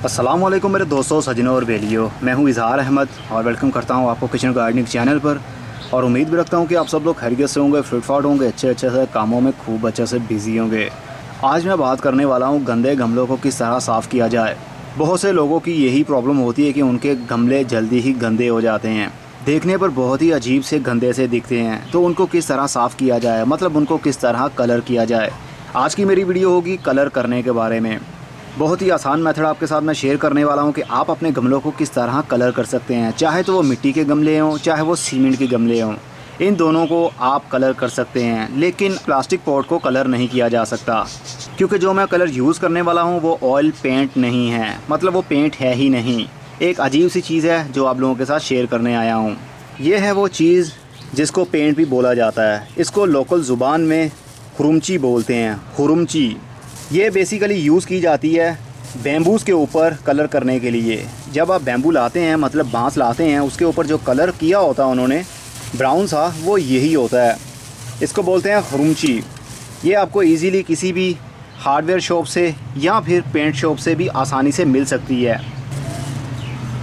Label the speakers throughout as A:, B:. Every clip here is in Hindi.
A: अस्सलामुअलैकुम मेरे दोस्तों, सजनों और बेलियों। मैं हूं इजहार अहमद और वेलकम करता हूं आपको किचन गार्डनिंग चैनल पर। और उम्मीद भी रखता हूं कि आप सब लोग खैरियत से होंगे, फिट फाट होंगे, अच्छे से कामों में खूब अच्छे से बिजी होंगे। आज मैं बात करने वाला हूं गंदे गमलों को किस तरह साफ़ किया जाए। बहुत से लोगों की यही प्रॉब्लम होती है कि उनके गमले जल्दी ही गंदे हो जाते हैं, देखने पर बहुत ही अजीब से गंदे से दिखते हैं। तो उनको किस तरह साफ़ किया जाए, मतलब उनको किस तरह कलर किया जाए। आज की मेरी वीडियो होगी कलर करने के बारे में। बहुत ही आसान मेथड आपके साथ मैं शेयर करने वाला हूं कि आप अपने गमलों को किस तरह कलर कर सकते हैं। चाहे तो वो मिट्टी के गमले हों, चाहे वो सीमेंट के गमले हों, इन दोनों को आप कलर कर सकते हैं। लेकिन प्लास्टिक पॉट को कलर नहीं किया जा सकता, क्योंकि जो मैं कलर यूज़ करने वाला हूं वो ऑयल पेंट नहीं है, मतलब वो पेंट है ही नहीं। एक अजीब सी चीज़ है जो आप लोगों के साथ शेयर करने आया हूँ। ये है वो चीज़ जिसको पेंट भी बोला जाता है। इसको लोकल ज़ुबान में हुरुमची बोलते हैं, हुरुमची। ये बेसिकली यूज़ की जाती है बैम्बूज़ के ऊपर कलर करने के लिए। जब आप बैम्बू लाते हैं, मतलब बांस लाते हैं, उसके ऊपर जो कलर किया होता है उन्होंने ब्राउन सा, वो यही होता है। इसको बोलते हैं हुरुमची। ये आपको इजीली किसी भी हार्डवेयर शॉप से या फिर पेंट शॉप से भी आसानी से मिल सकती है।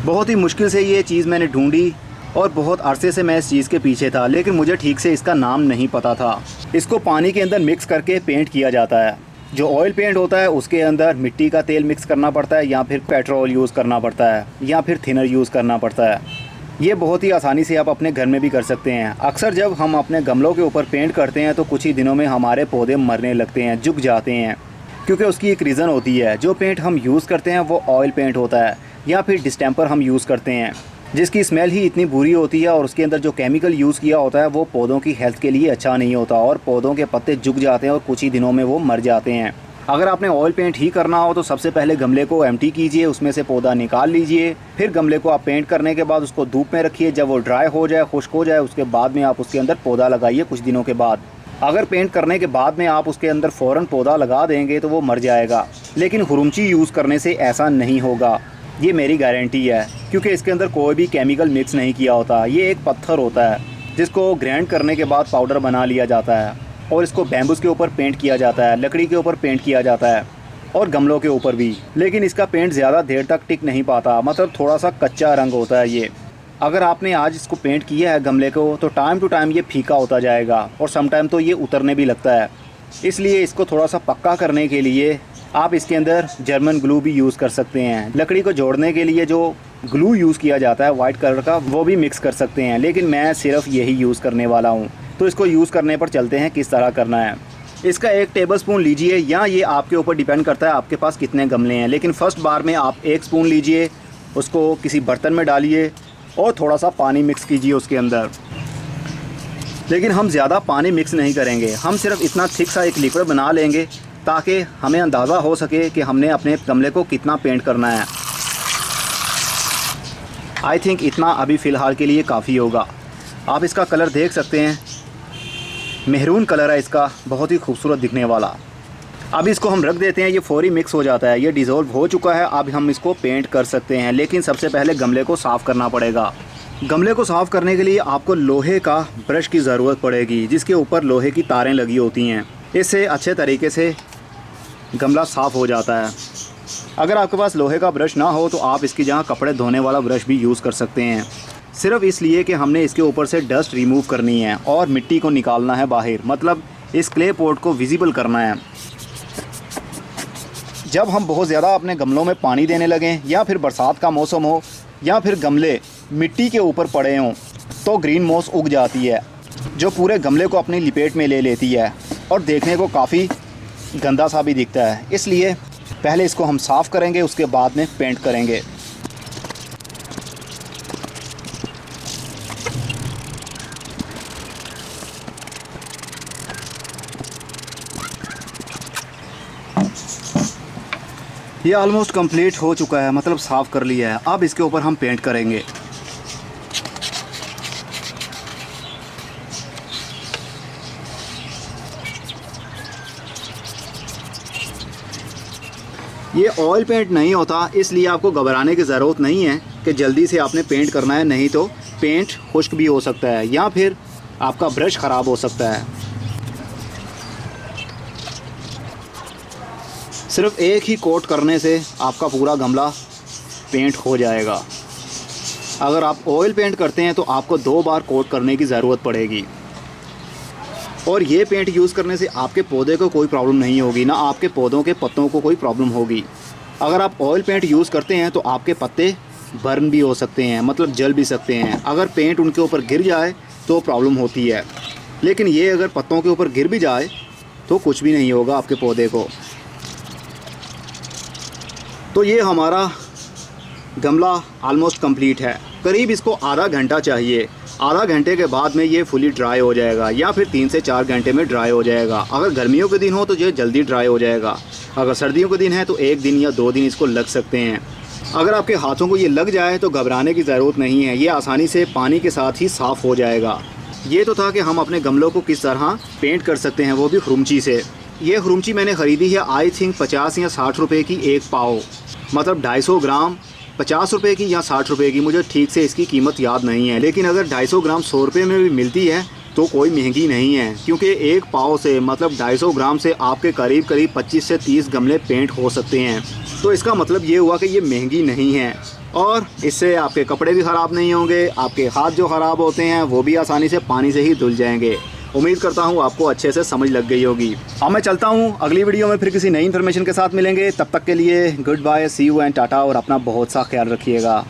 A: बहुत ही मुश्किल से ये चीज़ मैंने ढूंढी और बहुत अरसे से मैं इस चीज़ के पीछे था, लेकिन मुझे ठीक से इसका नाम नहीं पता था। इसको पानी के अंदर मिक्स करके पेंट किया जाता है। जो ऑयल पेंट होता है उसके अंदर मिट्टी का तेल मिक्स करना पड़ता है, या फिर पेट्रोल यूज़ करना पड़ता है, या फिर थिनर यूज़ करना पड़ता है। ये बहुत ही आसानी से आप अपने घर में भी कर सकते हैं। अक्सर जब हम अपने गमलों के ऊपर पेंट करते हैं तो कुछ ही दिनों में हमारे पौधे मरने लगते हैं, झुक जाते हैं, क्योंकि उसकी एक रीज़न होती है। जो पेंट हम यूज़ करते हैं वो ऑयल पेंट होता है, या फिर डिस्टेम्पर हम यूज़ करते हैं, जिसकी स्मेल ही इतनी बुरी होती है, और उसके अंदर जो केमिकल यूज़ किया होता है वो पौधों की हेल्थ के लिए अच्छा नहीं होता, और पौधों के पत्ते झुक जाते हैं और कुछ ही दिनों में वो मर जाते हैं। अगर आपने ऑयल पेंट ही करना हो तो सबसे पहले गमले को एम्प्टी कीजिए, उसमें से पौधा निकाल लीजिए। फिर गमले को आप पेंट करने के बाद उसको धूप में रखिए। जब वो ड्राई हो जाए, खुश्क हो जाए, उसके बाद में आप उसके अंदर पौधा लगाइए कुछ दिनों के बाद। अगर पेंट करने के बाद में आप उसके अंदर फ़ौरन पौधा लगा देंगे तो वो मर जाएगा। लेकिन हुरुमची यूज़ करने से ऐसा नहीं होगा, ये मेरी गारंटी है, क्योंकि इसके अंदर कोई भी केमिकल मिक्स नहीं किया होता। ये एक पत्थर होता है जिसको ग्राइंड करने के बाद पाउडर बना लिया जाता है, और इसको बैम्बूस के ऊपर पेंट किया जाता है, लकड़ी के ऊपर पेंट किया जाता है, और गमलों के ऊपर भी। लेकिन इसका पेंट ज़्यादा देर तक टिक नहीं पाता, मतलब थोड़ा सा कच्चा रंग होता है ये। अगर आपने आज इसको पेंट किया है गमले को, तो टाइम टू टाइम ये फीका होता जाएगा, और सम टाइम तो ये उतरने भी लगता है। इसलिए इसको थोड़ा सा पक्का करने के लिए आप इसके अंदर जर्मन ग्लू भी यूज़ कर सकते हैं। लकड़ी को जोड़ने के लिए जो ग्लू यूज़ किया जाता है वाइट कलर का, वो भी मिक्स कर सकते हैं, लेकिन मैं सिर्फ यही यूज़ करने वाला हूँ। तो इसको यूज़ करने पर चलते हैं किस तरह करना है। इसका 1 टेबलस्पून लीजिए, या ये आपके ऊपर डिपेंड करता है आपके पास कितने गमले हैं, लेकिन फ़र्स्ट बार में आप 1 स्पून लीजिए, उसको किसी बर्तन में डालिए और थोड़ा सा पानी मिक्स कीजिए उसके अंदर। लेकिन हम ज़्यादा पानी मिक्स नहीं करेंगे, हम सिर्फ इतना थिक सा एक लिक्विड बना लेंगे ताकि हमें अंदाज़ा हो सके कि हमने अपने गमले को कितना पेंट करना है। आई थिंक इतना अभी फ़िलहाल के लिए काफ़ी होगा। आप इसका कलर देख सकते हैं, मेहरून कलर है इसका, बहुत ही खूबसूरत दिखने वाला। अब इसको हम रख देते हैं, ये फौरी मिक्स हो जाता है, ये डिज़ोल्व हो चुका है। अब हम इसको पेंट कर सकते हैं, लेकिन सबसे पहले गमले को साफ़ करना पड़ेगा। गमले को साफ़ करने के लिए आपको लोहे का ब्रश की ज़रूरत पड़ेगी, जिसके ऊपर लोहे की तारें लगी होती हैं। इससे अच्छे तरीके से गमला साफ़ हो जाता है। अगर आपके पास लोहे का ब्रश ना हो तो आप इसकी जगह कपड़े धोने वाला ब्रश भी यूज़ कर सकते हैं, सिर्फ इसलिए कि हमने इसके ऊपर से डस्ट रिमूव करनी है और मिट्टी को निकालना है बाहर, मतलब इस क्ले पॉट को विजिबल करना है। जब हम बहुत ज़्यादा अपने गमलों में पानी देने लगें, या फिर बरसात का मौसम हो, या फिर गमले मिट्टी के ऊपर पड़े हों, तो ग्रीन मॉस उग जाती है, जो पूरे गमले को अपनी लपेट में ले लेती है और देखने को काफ़ी गंदा सा भी दिखता है। इसलिए पहले इसको हम साफ़ करेंगे, उसके बाद में पेंट करेंगे। ये ऑलमोस्ट कंप्लीट हो चुका है, मतलब साफ़ कर लिया है। अब इसके ऊपर हम पेंट करेंगे। ये ऑयल पेंट नहीं होता, इसलिए आपको घबराने की ज़रूरत नहीं है कि जल्दी से आपने पेंट करना है, नहीं तो पेंट खुश्क भी हो सकता है, या फिर आपका ब्रश ख़राब हो सकता है। सिर्फ एक ही कोट करने से आपका पूरा गमला पेंट हो जाएगा। अगर आप ऑयल पेंट करते हैं तो आपको 2 बार कोट करने की ज़रूरत पड़ेगी। और ये पेंट यूज़ करने से आपके पौधे को कोई प्रॉब्लम नहीं होगी, ना आपके पौधों के पत्तों को कोई प्रॉब्लम होगी। अगर आप ऑयल पेंट यूज़ करते हैं तो आपके पत्ते बर्न भी हो सकते हैं, मतलब जल भी सकते हैं। अगर पेंट उनके ऊपर गिर जाए तो प्रॉब्लम होती है, लेकिन ये अगर पत्तों के ऊपर गिर भी जाए तो कुछ भी नहीं होगा आपके पौधे को। तो ये हमारा गमला ऑलमोस्ट कंप्लीट है। करीब इसको आधा घंटा चाहिए। आधा घंटे के बाद में ये फुली ड्राई हो जाएगा, या फिर 3 से 4 घंटे में ड्राई हो जाएगा। अगर गर्मियों के दिन हो तो ये जल्दी ड्राई हो जाएगा। अगर सर्दियों के दिन है तो 1 दिन या 2 दिन इसको लग सकते हैं। अगर आपके हाथों को ये लग जाए तो घबराने की ज़रूरत नहीं है, ये आसानी से पानी के साथ ही साफ़ हो जाएगा। ये तो था कि हम अपने गमलों को किस तरह पेंट कर सकते हैं, वो भी ख्रुमची से। ये ख्रुमची मैंने ख़रीदी है आई थिंक 50 या 60 रुपये की 1 पाव, मतलब 250 ग्राम 50 रुपये की या 60 रुपये की, मुझे ठीक से इसकी कीमत याद नहीं है। लेकिन अगर 250 ग्राम 100 रुपये में भी मिलती है तो कोई महंगी नहीं है, क्योंकि 1 पाव से मतलब 250 ग्राम से आपके करीब 25 से 30 गमले पेंट हो सकते हैं। तो इसका मतलब ये हुआ कि ये महंगी नहीं है, और इससे आपके कपड़े भी ख़राब नहीं होंगे। आपके हाथ जो ख़राब होते हैं वो भी आसानी से पानी से ही धुल जाएंगे। उम्मीद करता हूँ आपको अच्छे से समझ लग गई होगी। अब मैं चलता हूँ, अगली वीडियो में फिर किसी नई इन्फॉर्मेशन के साथ मिलेंगे। तब तक के लिए good bye, see you and tata, और अपना बहुत सा ख्याल रखिएगा।